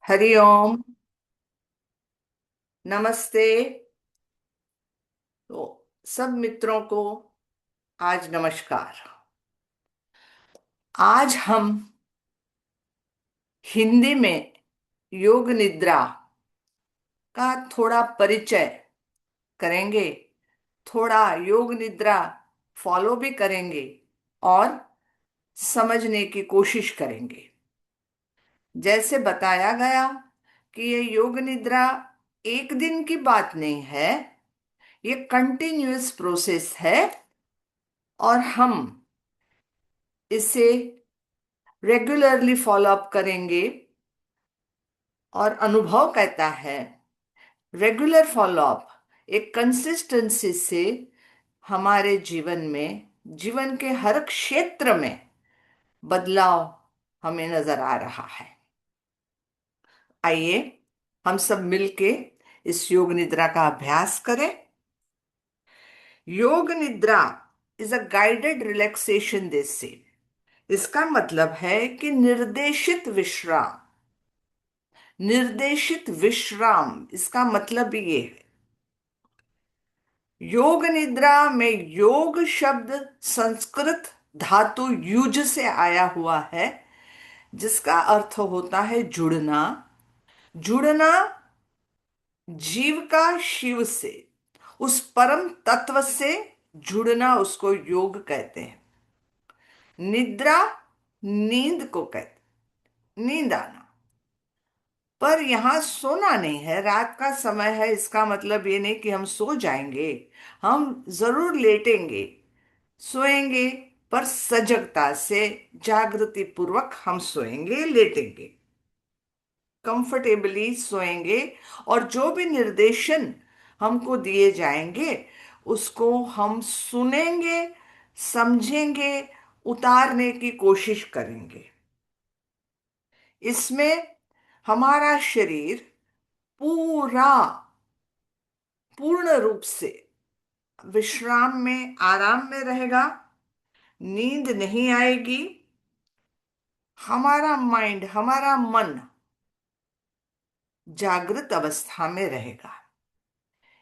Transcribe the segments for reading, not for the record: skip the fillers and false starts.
हरिओम। नमस्ते। तो सब मित्रों को आज नमस्कार। आज हम हिंदी में योग निद्रा का थोड़ा परिचय करेंगे। थोड़ा योग निद्रा फॉलो भी करेंगे और समझने की कोशिश करेंगे। जैसे बताया गया कि ये योग निद्रा एक दिन की बात नहीं है, ये कंटिन्यूअस प्रोसेस है और हम इसे रेगुलरली फॉलो अप करेंगे। और अनुभव कहता है रेगुलर फॉलो अप, एक कंसिस्टेंसी से हमारे जीवन में, जीवन के हर क्षेत्र में बदलाव हमें नजर आ रहा है। आइए हम सब मिलके इस योग निद्रा का अभ्यास करें। योग निद्रा इज अ गाइडेड रिलैक्सेशन से, इसका मतलब है कि निर्देशित विश्राम, इसका भी ये है। योग निद्रा में योग शब्द संस्कृत धातु युज से आया हुआ है, जिसका अर्थ होता है जुड़ना। जुड़ना जीव का शिव से, उस परम तत्व से जुड़ना, उसको योग कहते हैं। निद्रा नींद को कहते, नींद आना। पर यहाँ सोना नहीं है, रात का समय है, इसका मतलब ये नहीं कि हम सो जाएंगे। हम जरूर लेटेंगे, सोएंगे, पर सजगता से, जागृति पूर्वक हम सोएंगे, लेटेंगे, कंफर्टेबली सोएंगे। और जो भी निर्देशन हमको दिए जाएंगे उसको हम सुनेंगे, समझेंगे, उतारने की कोशिश करेंगे। इसमें हमारा शरीर पूरा, पूर्ण रूप से विश्राम में, आराम में रहेगा। नींद नहीं आएगी। हमारा माइंड, हमारा मन जागृत अवस्था में रहेगा।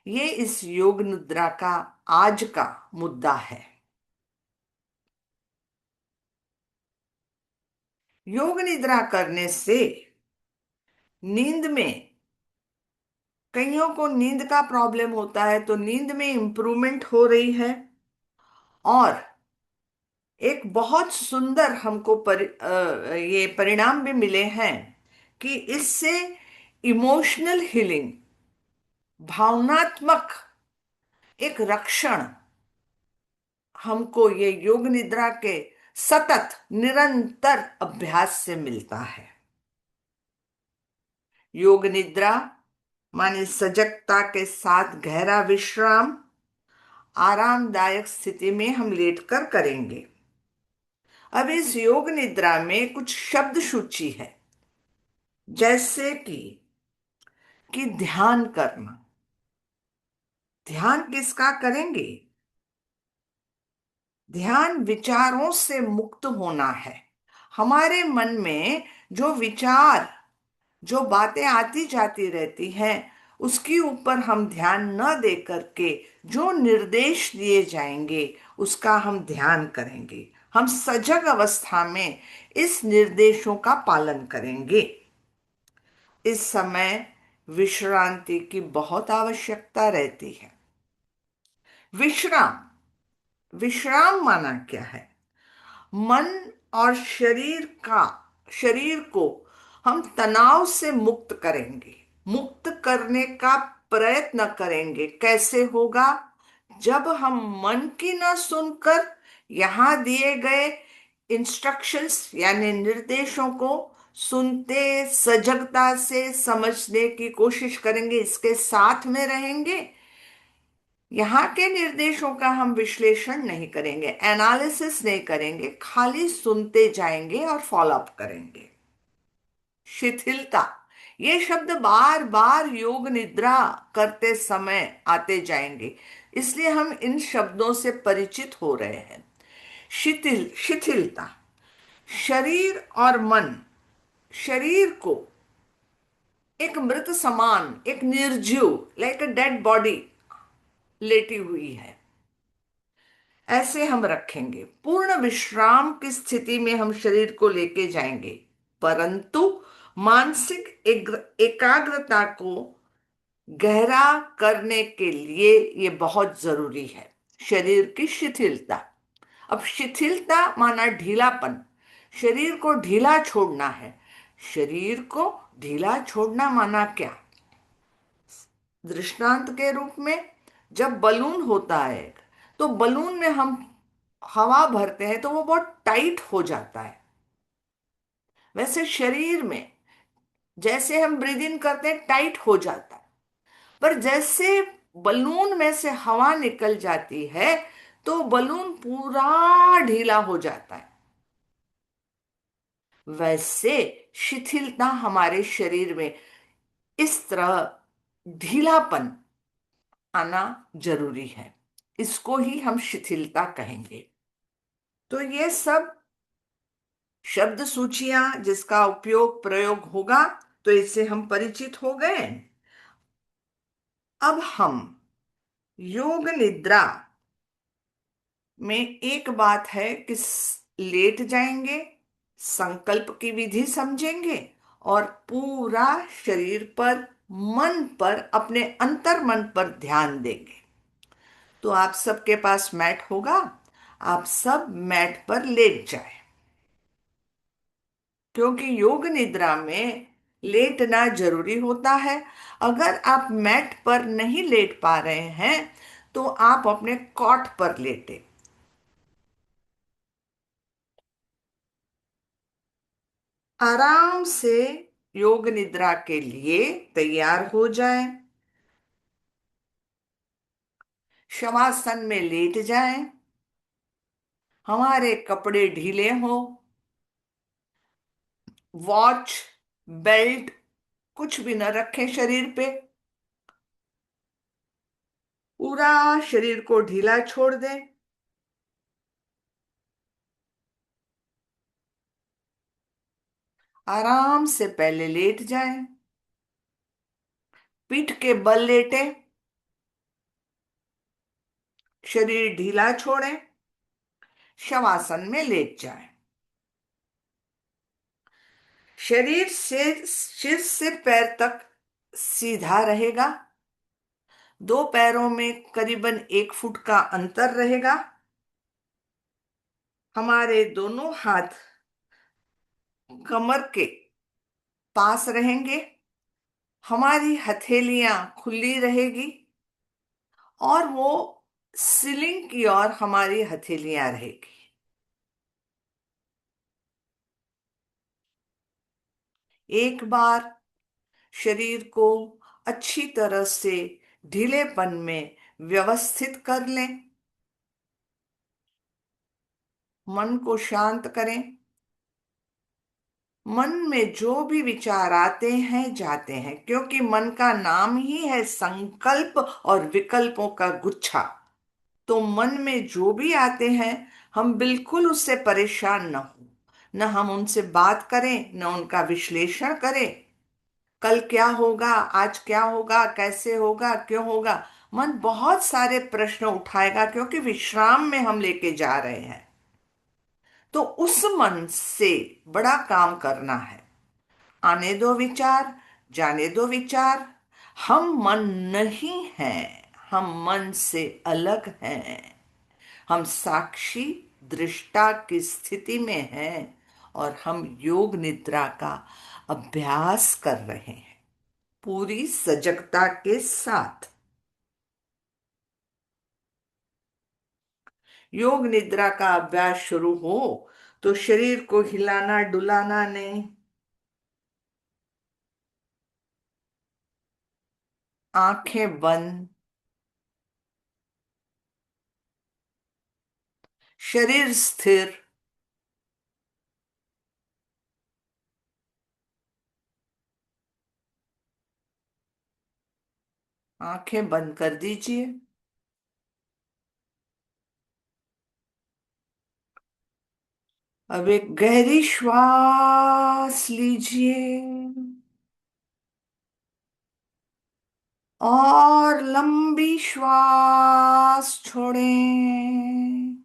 ये इस योग निद्रा का आज का मुद्दा है। योग निद्रा करने से नींद में, कईयों को नींद का प्रॉब्लम होता है, तो नींद में इंप्रूवमेंट हो रही है। और एक बहुत सुंदर हमको ये परिणाम भी मिले हैं कि इससे इमोशनल हीलिंग, भावनात्मक एक रक्षण हमको ये योग निद्रा के सतत निरंतर अभ्यास से मिलता है। योग निद्रा माने सजगता के साथ गहरा विश्राम, आरामदायक स्थिति में हम लेटकर करेंगे। अब इस योग निद्रा में कुछ शब्द सूची है, जैसे कि ध्यान करना। ध्यान किसका करेंगे? ध्यान विचारों से मुक्त होना है। हमारे मन में जो विचार, जो बातें आती जाती रहती हैं, उसके ऊपर हम ध्यान न दे करके जो निर्देश दिए जाएंगे उसका हम ध्यान करेंगे। हम सजग अवस्था में इस निर्देशों का पालन करेंगे। इस समय विश्रांति की बहुत आवश्यकता रहती है। विश्राम, विश्राम माना क्या है? मन और शरीर को हम तनाव से मुक्त करेंगे, मुक्त करने का प्रयत्न करेंगे। कैसे होगा? जब हम मन की ना सुनकर यहाँ दिए गए इंस्ट्रक्शंस यानी निर्देशों को सुनते, सजगता से समझने की कोशिश करेंगे, इसके साथ में रहेंगे। यहाँ के निर्देशों का हम विश्लेषण नहीं करेंगे, एनालिसिस नहीं करेंगे, खाली सुनते जाएंगे और फॉलो अप करेंगे। शिथिलता, ये शब्द बार बार योग निद्रा करते समय आते जाएंगे, इसलिए हम इन शब्दों से परिचित हो रहे हैं। शिथिलता, शरीर और मन, शरीर को एक मृत समान, एक निर्जीव, लाइक अ डेड बॉडी लेटी हुई है, ऐसे हम रखेंगे। पूर्ण विश्राम की स्थिति में हम शरीर को लेके जाएंगे, परंतु मानसिक एकाग्रता को गहरा करने के लिए ये बहुत जरूरी है। शरीर की शिथिलता। अब शिथिलता माना ढीलापन, शरीर को ढीला छोड़ना है। शरीर को ढीला छोड़ना माना क्या? दृष्टांत के रूप में, जब बलून होता है तो बलून में हम हवा भरते हैं तो वो बहुत टाइट हो जाता है। वैसे शरीर में जैसे हम ब्रीद इन करते हैं टाइट हो जाता है, पर जैसे बलून में से हवा निकल जाती है तो बलून पूरा ढीला हो जाता है। वैसे शिथिलता हमारे शरीर में इस तरह ढीलापन आना जरूरी है, इसको ही हम शिथिलता कहेंगे। तो ये सब शब्द सूचियां जिसका उपयोग प्रयोग होगा, तो इससे हम परिचित हो गए। अब हम योग निद्रा में एक बात है कि लेट जाएंगे, संकल्प की विधि समझेंगे और पूरा शरीर पर, मन पर, अपने अंतर मन पर ध्यान देंगे। तो आप सबके पास मैट होगा, आप सब मैट पर लेट जाए, क्योंकि योग निद्रा में लेटना जरूरी होता है। अगर आप मैट पर नहीं लेट पा रहे हैं तो आप अपने कॉट पर लेटे, आराम से योग निद्रा के लिए तैयार हो जाएं। शवासन में लेट जाएं, हमारे कपड़े ढीले हों, वॉच, बेल्ट कुछ भी न रखें शरीर पे, पूरा शरीर को ढीला छोड़ दें। आराम से पहले लेट जाएं, पीठ के बल लेटे, शरीर ढीला छोड़ें, शवासन में लेट जाएं। शरीर से सिर से पैर तक सीधा रहेगा, दो पैरों में करीबन 1 फुट का अंतर रहेगा। हमारे दोनों हाथ कमर के पास रहेंगे, हमारी हथेलियां खुली रहेगी और वो सीलिंग की ओर हमारी हथेलियां रहेगी। एक बार शरीर को अच्छी तरह से ढीलेपन में व्यवस्थित कर लें, मन को शांत करें। मन में जो भी विचार आते हैं जाते हैं, क्योंकि मन का नाम ही है संकल्प और विकल्पों का गुच्छा। तो मन में जो भी आते हैं हम बिल्कुल उससे परेशान न हो, न हम उनसे बात करें, न उनका विश्लेषण करें। कल क्या होगा, आज क्या होगा, कैसे होगा, क्यों होगा, मन बहुत सारे प्रश्न उठाएगा, क्योंकि विश्राम में हम लेके जा रहे हैं। तो उस मन से बड़ा काम करना है। आने दो विचार, जाने दो विचार, हम मन नहीं हैं, हम मन से अलग हैं। हम साक्षी दृष्टा की स्थिति में हैं और हम योग निद्रा का अभ्यास कर रहे हैं पूरी सजगता के साथ। योग निद्रा का अभ्यास शुरू हो तो शरीर को हिलाना डुलाना नहीं, आंखें बंद, शरीर स्थिर। आंखें बंद कर दीजिए। अब एक गहरी श्वास लीजिए और लंबी श्वास छोड़ें।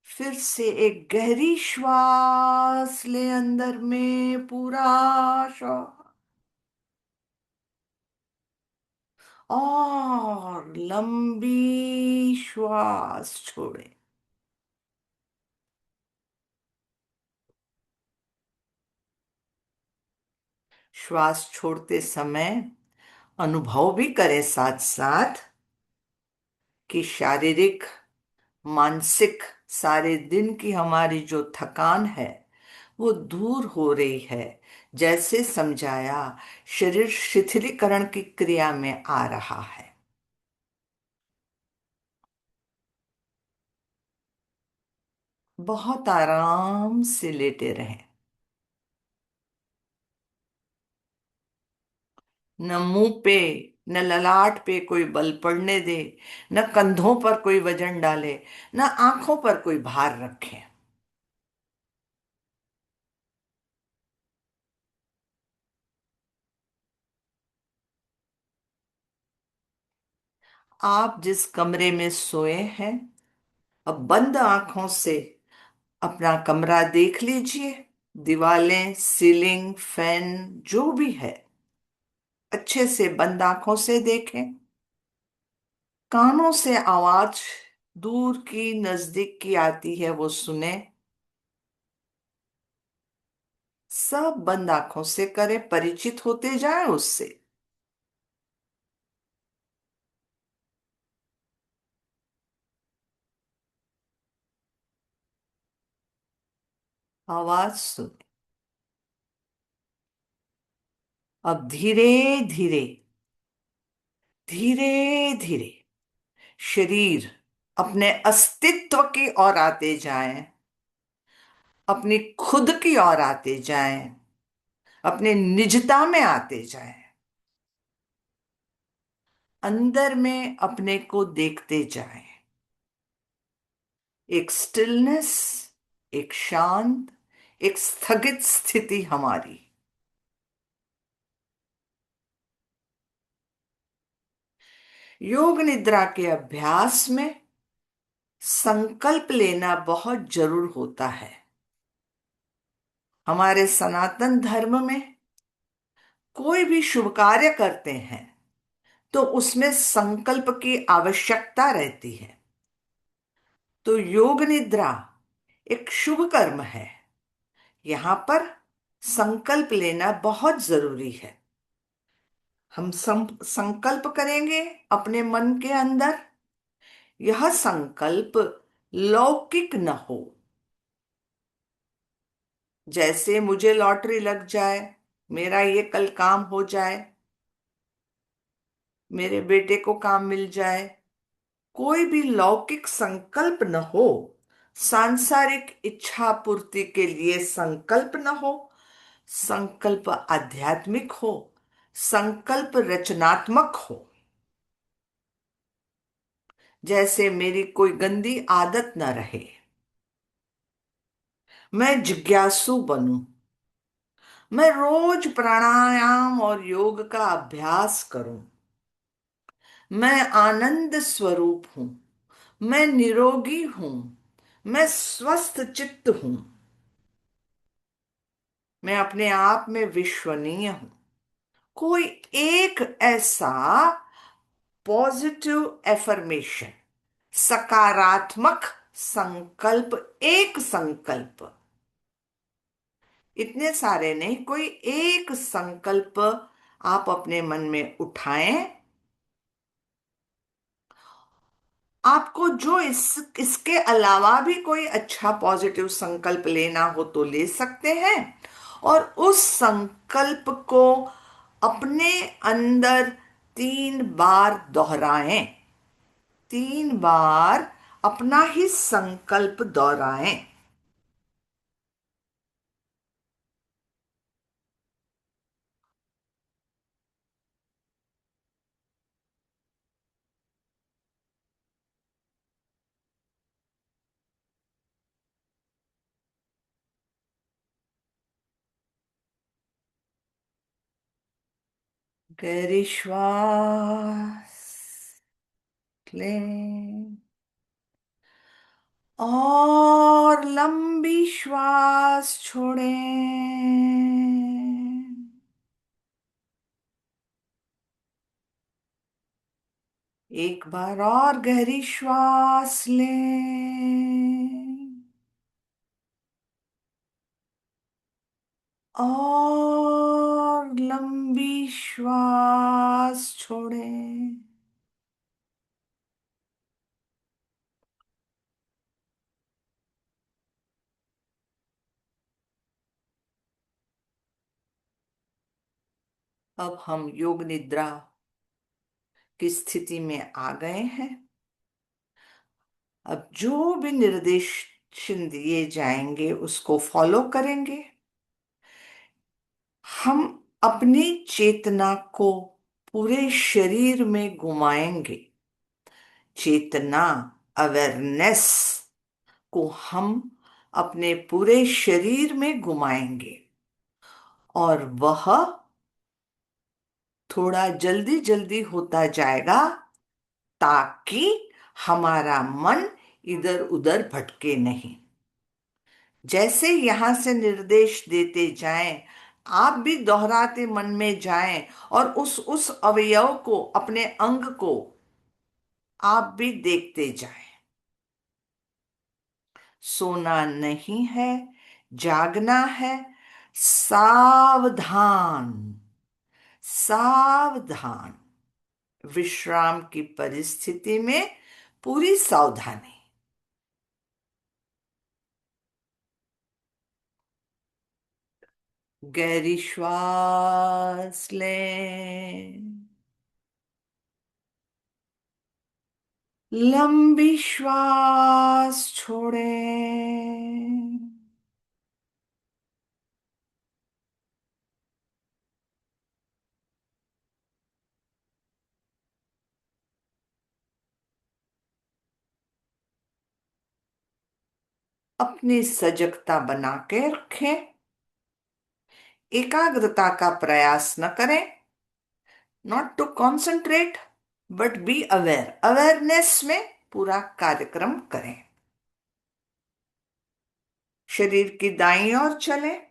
फिर से एक गहरी श्वास ले अंदर में, पूरा श्वास। और लंबी श्वास छोड़ें। श्वास छोड़ते समय अनुभव भी करें साथ साथ कि शारीरिक, मानसिक, सारे दिन की हमारी जो थकान है वो दूर हो रही है। जैसे समझाया, शरीर शिथिलीकरण की क्रिया में आ रहा है। बहुत आराम से लेटे रहें। न मुंह पे, न ललाट पे कोई बल पड़ने दे, न कंधों पर कोई वजन डाले, न आंखों पर कोई भार रखें। आप जिस कमरे में सोए हैं, अब बंद आंखों से अपना कमरा देख लीजिए। दीवारें, सीलिंग, फैन, जो भी है, अच्छे से बंद आंखों से देखें। कानों से आवाज दूर की, नजदीक की आती है वो सुने। सब बंद आंखों से करें, परिचित होते जाएं उससे। आवाज सुने। अब धीरे धीरे, धीरे धीरे शरीर अपने अस्तित्व की ओर आते जाएं, अपनी खुद की ओर आते जाएं, अपने निजता में आते जाएं। अंदर में अपने को देखते जाएं। एक स्टिलनेस, एक शांत, एक स्थगित स्थिति हमारी। योग निद्रा के अभ्यास में संकल्प लेना बहुत जरूर होता है। हमारे सनातन धर्म में कोई भी शुभ कार्य करते हैं तो उसमें संकल्प की आवश्यकता रहती है। तो योग निद्रा एक शुभ कर्म है। यहां पर संकल्प लेना बहुत जरूरी है। हम संकल्प करेंगे अपने मन के अंदर। यह संकल्प लौकिक न हो। जैसे मुझे लॉटरी लग जाए, मेरा ये कल काम हो जाए, मेरे बेटे को काम मिल जाए, कोई भी लौकिक संकल्प न हो। सांसारिक इच्छा पूर्ति के लिए संकल्प न हो। संकल्प आध्यात्मिक हो। संकल्प रचनात्मक हो। जैसे मेरी कोई गंदी आदत न रहे, मैं जिज्ञासु बनूं, मैं रोज प्राणायाम और योग का अभ्यास करूं, मैं आनंद स्वरूप हूं, मैं निरोगी हूं, मैं स्वस्थ चित्त हूं, मैं अपने आप में विश्वसनीय हूं। कोई एक ऐसा पॉजिटिव एफर्मेशन, सकारात्मक संकल्प, एक संकल्प, इतने सारे नहीं, कोई एक संकल्प आप अपने मन में उठाएं। आपको जो इसके अलावा भी कोई अच्छा पॉजिटिव संकल्प लेना हो तो ले सकते हैं। और उस संकल्प को अपने अंदर 3 बार दोहराएं। 3 बार अपना ही संकल्प दोहराएं। गहरी श्वास लें और लंबी श्वास छोड़ें। एक बार और गहरी श्वास लें और लंबी श्वास छोड़ें। अब हम योग निद्रा की स्थिति में आ गए हैं। अब जो भी निर्देश दिए जाएंगे उसको फॉलो करेंगे। हम अपनी चेतना को पूरे शरीर में घुमाएंगे। चेतना, अवेयरनेस को हम अपने पूरे शरीर में घुमाएंगे और वह थोड़ा जल्दी जल्दी होता जाएगा ताकि हमारा मन इधर उधर भटके नहीं। जैसे यहां से निर्देश देते जाएं, आप भी दोहराते मन में जाएं और उस अवयव को, अपने अंग को आप भी देखते जाएं। सोना नहीं है, जागना है। सावधान, सावधान। विश्राम की परिस्थिति में पूरी सावधानी। गहरी श्वास लें, लंबी श्वास छोड़ें। अपनी सजगता बना के रखें। एकाग्रता का प्रयास न करें। Not to concentrate but be aware. Awareness में पूरा कार्यक्रम करें। शरीर की दाईं ओर चलें।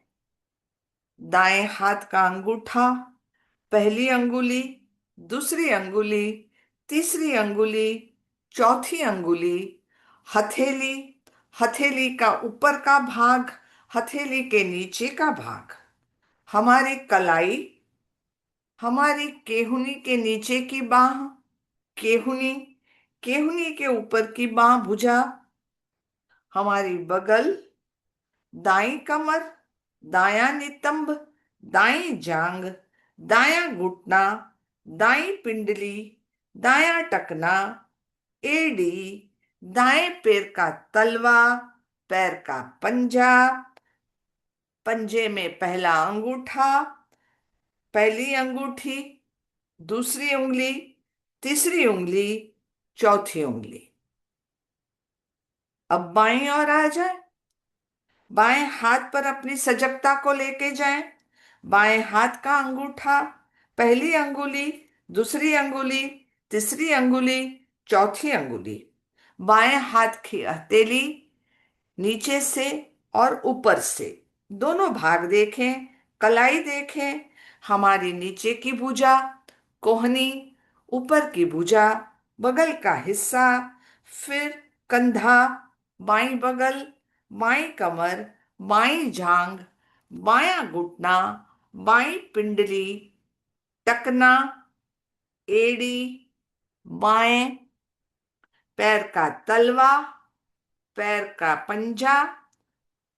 दाएं हाथ का अंगूठा, पहली अंगुली, दूसरी अंगुली, तीसरी अंगुली, चौथी अंगुली, हथेली, हथेली का ऊपर का भाग, हथेली के नीचे का भाग, हमारी कलाई, हमारी केहुनी के नीचे की बाह, केहुनी, केहुनी के ऊपर की बाह, भुजा, हमारी बगल, दाई कमर, दायां नितंब, दाई जांग, दायां घुटना, दाई पिंडली, दायां टखना, एड़ी, दाएं पैर का तलवा, पैर का पंजा, पंजे में पहला अंगूठा, पहली अंगूठी, दूसरी उंगली, तीसरी उंगली, चौथी उंगली। अब बाईं ओर आ जाए। बाएं हाथ पर अपनी सजगता को लेके जाएं। बाएं हाथ का अंगूठा, पहली अंगुली, दूसरी अंगुली, तीसरी अंगुली, चौथी अंगुली। बाएं हाथ की हथेली नीचे से और ऊपर से दोनों भाग देखें। कलाई देखें, हमारी नीचे की भुजा, कोहनी, ऊपर की भुजा, बगल का हिस्सा, फिर कंधा, बाईं बगल, बाईं कमर, बाईं जांग, बायां घुटना, बाईं पिंडली, टकना, एड़ी, बाएं पैर का तलवा, पैर का पंजा,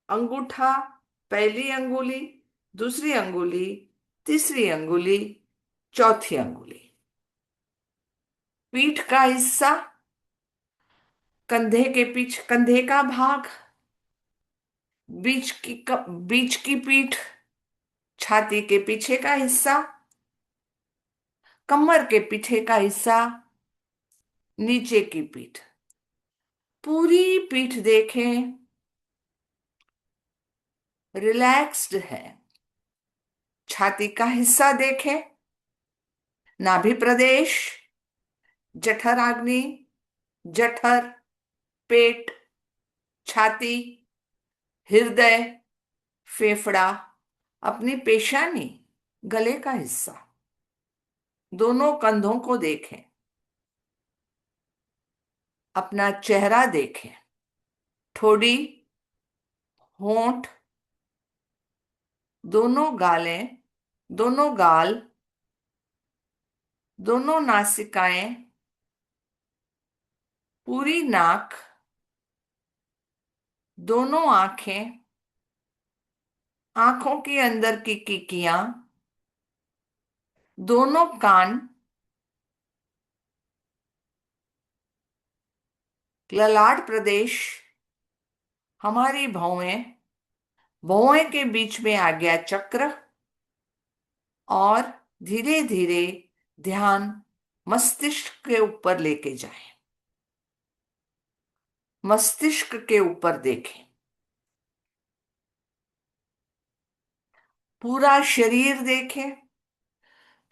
अंगूठा, पहली अंगुली, दूसरी अंगुली, तीसरी अंगुली, चौथी अंगुली। पीठ का हिस्सा, कंधे के पीछे, कंधे का भाग, बीच की पीठ, छाती के पीछे का हिस्सा, कमर के पीछे का हिस्सा, नीचे की पीठ। पूरी पीठ देखें, रिलैक्स्ड है। छाती का हिस्सा देखें, नाभि प्रदेश, जठराग्नि, जठर, पेट, छाती, हृदय, फेफड़ा, अपनी पेशानी, गले का हिस्सा, दोनों कंधों को देखें, अपना चेहरा देखें, ठोड़ी, होंठ, दोनों गालें, दोनों गाल, दोनों नासिकाएं, पूरी नाक, दोनों आंखें, आंखों के अंदर की कीकियां, दोनों कान, ललाट प्रदेश, हमारी भौहें, भौहें के बीच में आज्ञा चक्र, और धीरे धीरे ध्यान मस्तिष्क के ऊपर लेके जाएं। मस्तिष्क के ऊपर देखें, पूरा शरीर देखें,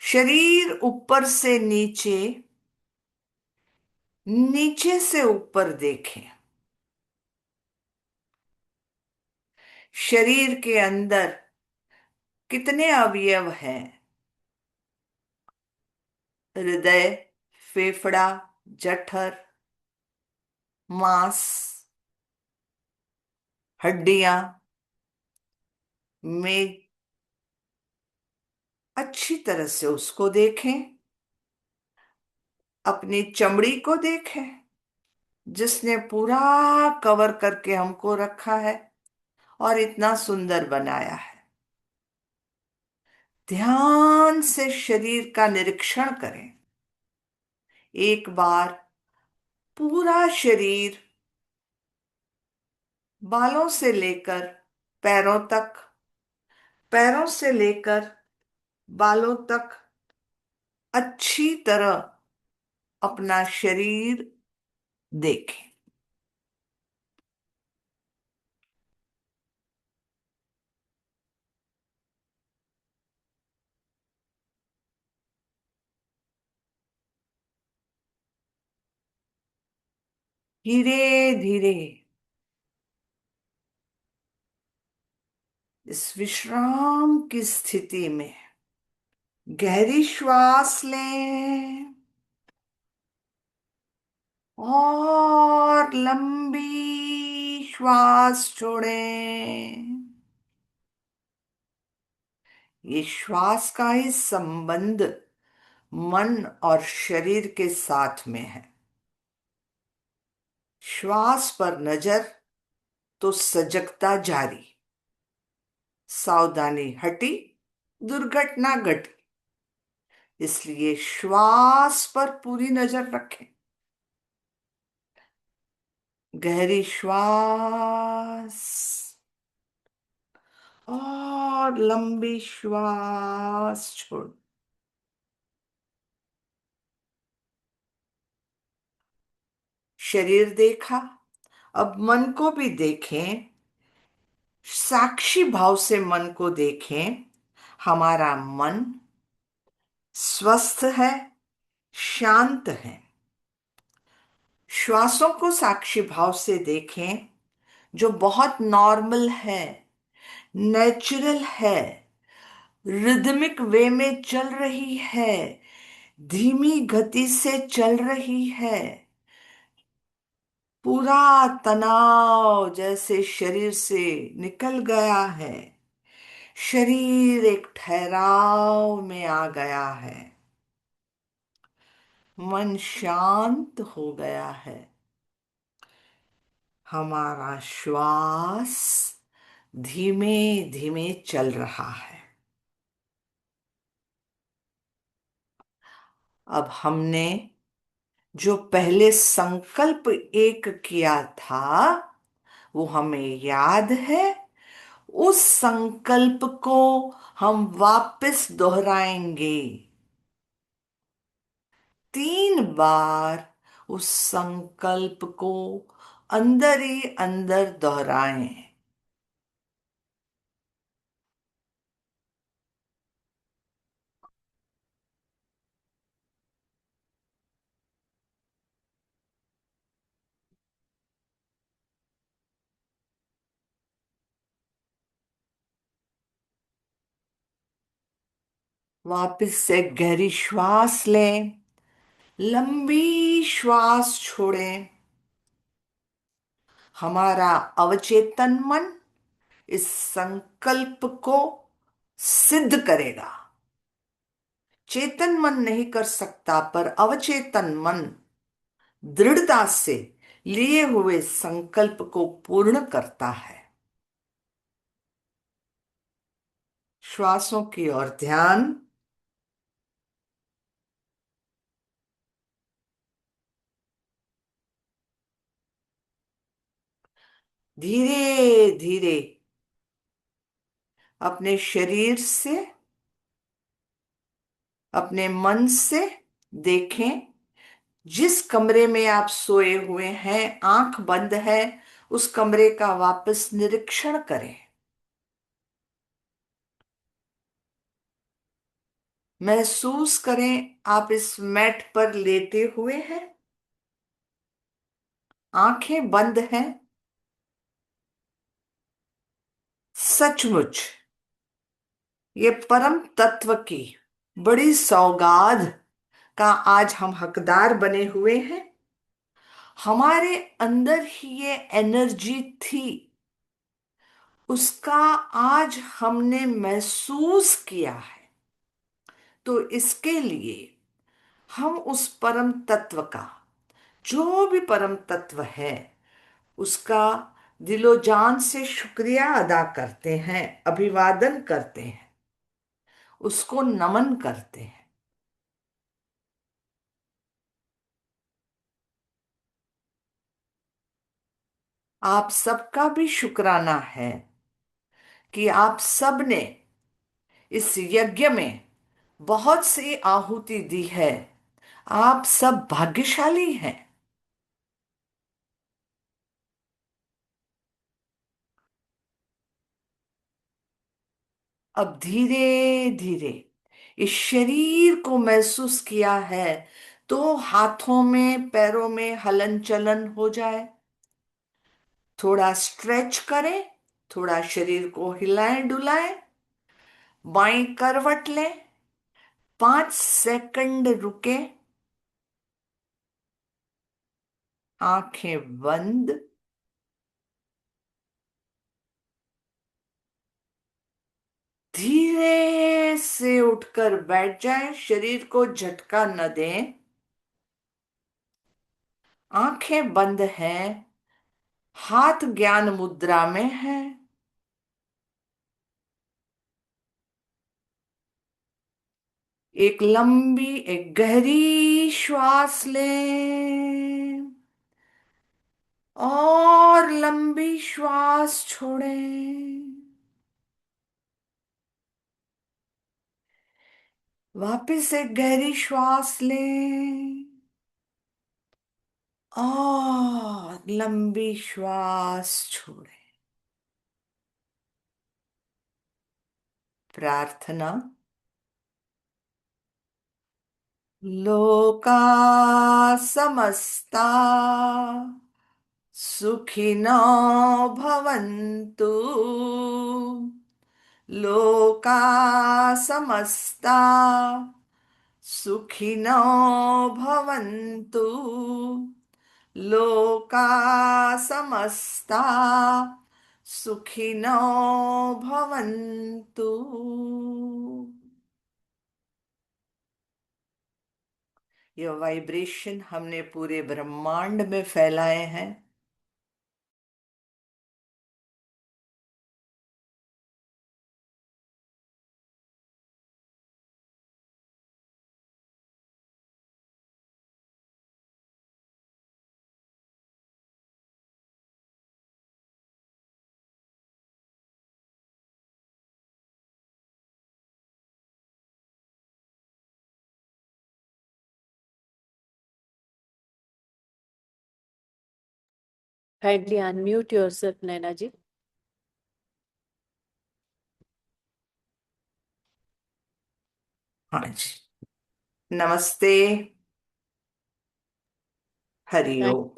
शरीर ऊपर से नीचे, नीचे से ऊपर देखें। शरीर के अंदर कितने अवयव हैं? हृदय, फेफड़ा, जठर, मांस, हड्डियां, में अच्छी तरह से उसको देखें। अपनी चमड़ी को देखें, जिसने पूरा कवर करके हमको रखा है और इतना सुंदर बनाया है। ध्यान से शरीर का निरीक्षण करें। एक बार पूरा शरीर, बालों से लेकर पैरों तक, पैरों से लेकर बालों तक अच्छी तरह अपना शरीर देखें। धीरे धीरे इस विश्राम की स्थिति में गहरी श्वास लें और लंबी श्वास छोड़ें। ये श्वास का ही संबंध मन और शरीर के साथ में है। श्वास पर नजर तो सजगता जारी, सावधानी हटी, दुर्घटना घटी। इसलिए श्वास पर पूरी नजर रखें। गहरी श्वास और लंबी श्वास छोड़। शरीर देखा, अब मन को भी देखें। साक्षी भाव से मन को देखें। हमारा मन स्वस्थ है, शांत है। श्वासों को साक्षी भाव से देखें, जो बहुत नॉर्मल है, नेचुरल है, रिदमिक वे में चल रही है, धीमी गति से चल रही है। पूरा तनाव जैसे शरीर से निकल गया है। शरीर एक ठहराव में आ गया है। मन शांत हो गया है। हमारा श्वास धीमे धीमे चल रहा है। अब हमने जो पहले संकल्प एक किया था, वो हमें याद है। उस संकल्प को हम वापस दोहराएंगे। 3 बार उस संकल्प को अंदर ही अंदर दोहराएं। वापस से गहरी श्वास लें, लंबी श्वास छोड़ें। हमारा अवचेतन मन इस संकल्प को सिद्ध करेगा। चेतन मन नहीं कर सकता, पर अवचेतन मन दृढ़ता से लिए हुए संकल्प को पूर्ण करता है। श्वासों की ओर ध्यान। धीरे धीरे अपने शरीर से, अपने मन से देखें, जिस कमरे में आप सोए हुए हैं, आंख बंद है, उस कमरे का वापस निरीक्षण करें। महसूस करें आप इस मैट पर लेटे हुए हैं, आंखें बंद हैं। सचमुच ये परम तत्व की बड़ी सौगात का आज हम हकदार बने हुए हैं। हमारे अंदर ही ये एनर्जी थी, उसका आज हमने महसूस किया है। तो इसके लिए हम उस परम तत्व का, जो भी परम तत्व है, उसका दिलो जान से शुक्रिया अदा करते हैं, अभिवादन करते हैं, उसको नमन करते हैं। आप सबका भी शुक्राना है कि आप सब ने इस यज्ञ में बहुत सी आहुति दी है। आप सब भाग्यशाली हैं। अब धीरे धीरे इस शरीर को महसूस किया है, तो हाथों में पैरों में हलन चलन हो जाए। थोड़ा स्ट्रेच करें, थोड़ा शरीर को हिलाएं डुलाएं। बाईं करवट लें, 5 सेकंड रुके, आंखें बंद। धीरे से उठकर बैठ जाएं, शरीर को झटका न दें। आंखें बंद हैं, हाथ ज्ञान मुद्रा में है। एक लंबी, एक गहरी श्वास लें और लंबी श्वास छोड़ें। वापस एक गहरी श्वास लें और लंबी श्वास छोड़ें। प्रार्थना। लोका समस्ता सुखिनो भवन्तु। लोका समस्ता सुखिनो भवन्तु। लोका समस्ता सुखिनो भवन्तु। यह वाइब्रेशन हमने पूरे ब्रह्मांड में फैलाए हैं। Kindly unmute yourself, Naina ji. हाँ जी, नमस्ते, Thank, Hariom.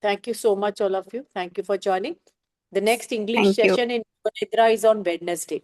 thank you so much, all of you. Thank you for joining. The next English Thank you. session in Yoga Nidra is on Wednesday.